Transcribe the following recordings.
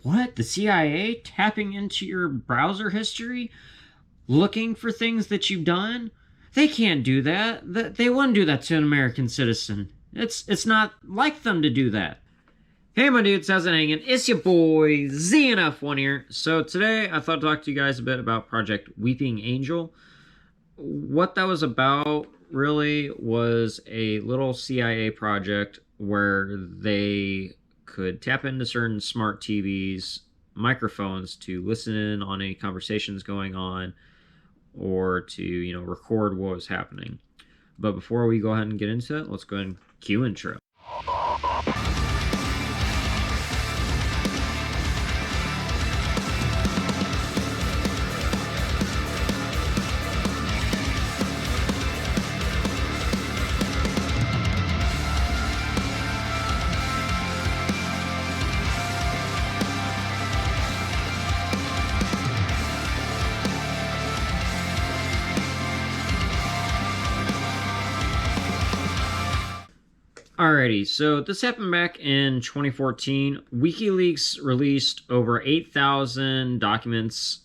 What? The CIA tapping into your browser history? Looking for things that you've done? They can't do that. They wouldn't do that to an American citizen. It's not like them to do that. Hey my dudes, how's it hanging? It's your boy ZNF1 here. So today I thought to talk to you guys a bit about Project Weeping Angel. What that was about really was a little CIA project where they could tap into certain smart TVs, microphones to listen in on any conversations going on or to, record what was happening. But before we go ahead and get into it, let's go ahead and cue intro. Alrighty, so this happened back in 2014. WikiLeaks released over 8,000 documents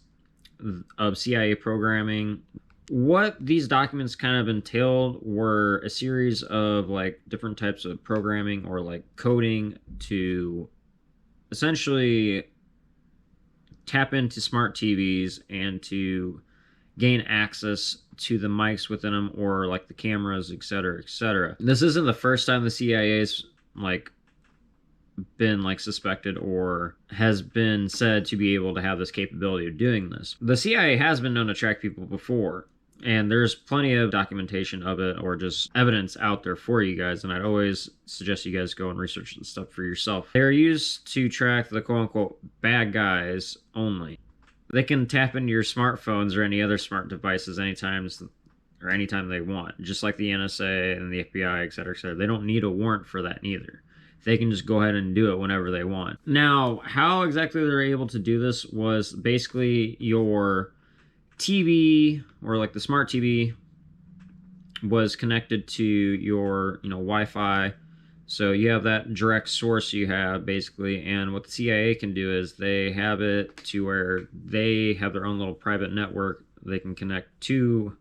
of CIA programming. What these documents kind of entailed were a series of different types of programming or coding to essentially tap into smart TVs and to gain access to the mics within them or the cameras, etc., etc. This isn't the first time the CIA's been suspected or has been said to be able to have this capability of doing this. The CIA has been known to track people before, and there's plenty of documentation of it or just evidence out there for you guys, and I'd always suggest you guys go and research this stuff for yourself. They're used to track the quote-unquote bad guys only. They can tap into your smartphones or any other smart devices anytime they want, just like the NSA and the FBI, etc., etc. They don't need a warrant for that neither. They can just go ahead and do it whenever they want. Now, how exactly they're able to do this was basically your TV or the smart TV was connected to your Wi-Fi. So you have that direct source you have basically, and what the CIA can do is they have it to where they have their own little private network they can connect to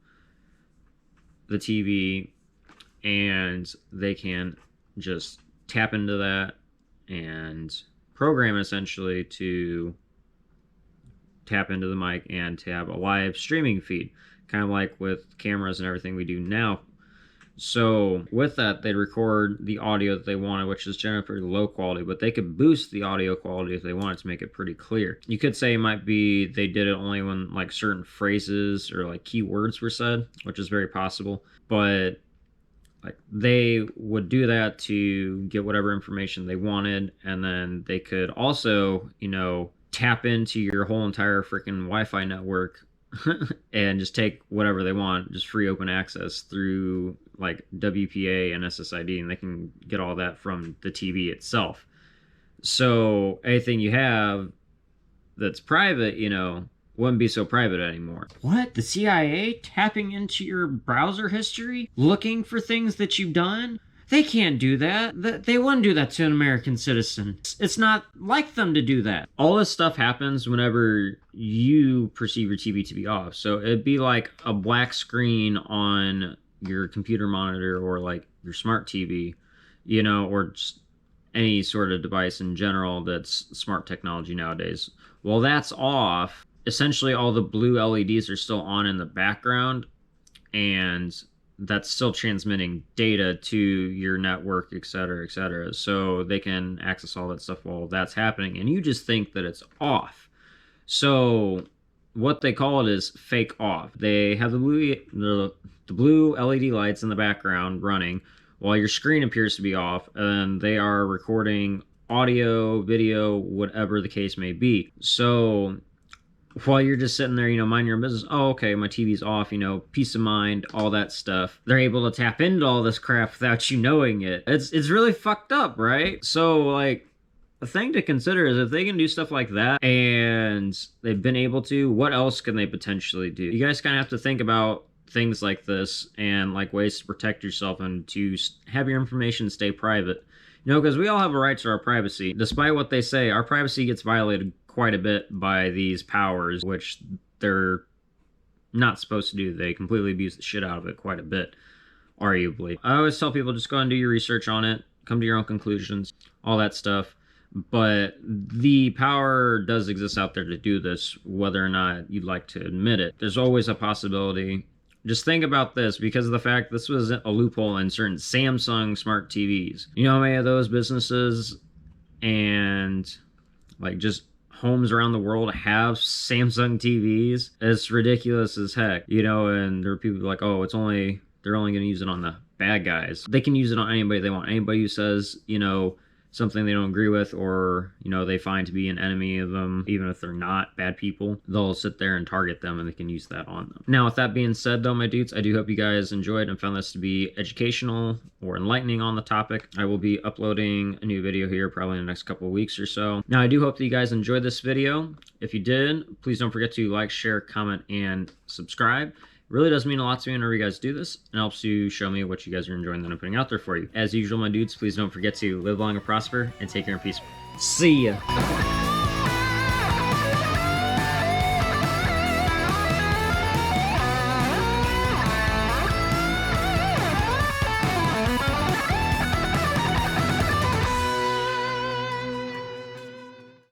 the TV, and they can just tap into that and program essentially to tap into the mic and to have a live streaming feed, kind of like with cameras and everything we do now. So with that, they record the audio that they wanted, which is generally pretty low quality, but they could boost the audio quality if they wanted to make it pretty clear. You could say it might be they did it only when certain phrases or keywords were said, which is very possible, but they would do that to get whatever information they wanted, and then they could also, tap into your whole entire freaking Wi-Fi network and just take whatever they want, just free open access through WPA and SSID, and they can get all that from the TV itself. So anything you have that's private, wouldn't be so private anymore. What? The CIA tapping into your browser history? Looking for things that you've done? They can't do that. They wouldn't do that to an American citizen. It's not like them to do that. All this stuff happens whenever you perceive your TV to be off. So it'd be like a black screen on your computer monitor or your smart TV, or just any sort of device in general that's smart technology nowadays. Well, that's off. Essentially, all the blue LEDs are still on in the background, and that's still transmitting data to your network, etc., etc. So they can access all that stuff while that's happening, and you just think that it's off. So what they call it is fake off. They have the blue LED lights in the background running while your screen appears to be off, and they are recording audio, video, whatever the case may be. So while you're just sitting there, mind your own business, oh, okay, my TV's off, peace of mind, all that stuff. They're able to tap into all this crap without you knowing it. It's really fucked up, right? So, the thing to consider is if they can do stuff like that and they've been able to, what else can they potentially do? You guys kind of have to think about things like this and ways to protect yourself and to have your information stay private. You know, because we all have a right to our privacy. Despite what they say, our privacy gets violated quite a bit by these powers, which they're not supposed to do. They completely abuse the shit out of it quite a bit, arguably. I always tell people just go and do your research on it, come to your own conclusions, all that stuff. But the power does exist out there to do this, whether or not you'd like to admit it. There's always a possibility. Just think about this, because of the fact this was a loophole in certain Samsung smart TVs. You know how many of those businesses and like just homes around the world have Samsung TVs? It's ridiculous as heck, you know. And there are people like, oh, they're only going to use it on the bad guys. They can use it on anybody they want. Anybody who says, you know, something they don't agree with, or, you know, they find to be an enemy of them, even if they're not bad people, they'll sit there and target them, and they can use that on them. Now, with that being said, though, my dudes, I do hope you guys enjoyed and found this to be educational or enlightening on the topic. I will be uploading a new video here probably in the next couple of weeks or so. Now, I do hope that you guys enjoyed this video. If you did, please don't forget to like, share, comment, and subscribe. Really does mean a lot to me whenever you guys do this, and helps you show me what you guys are enjoying that I'm putting out there for you. As usual, my dudes, please don't forget to live long and prosper, and take care and peace. See ya!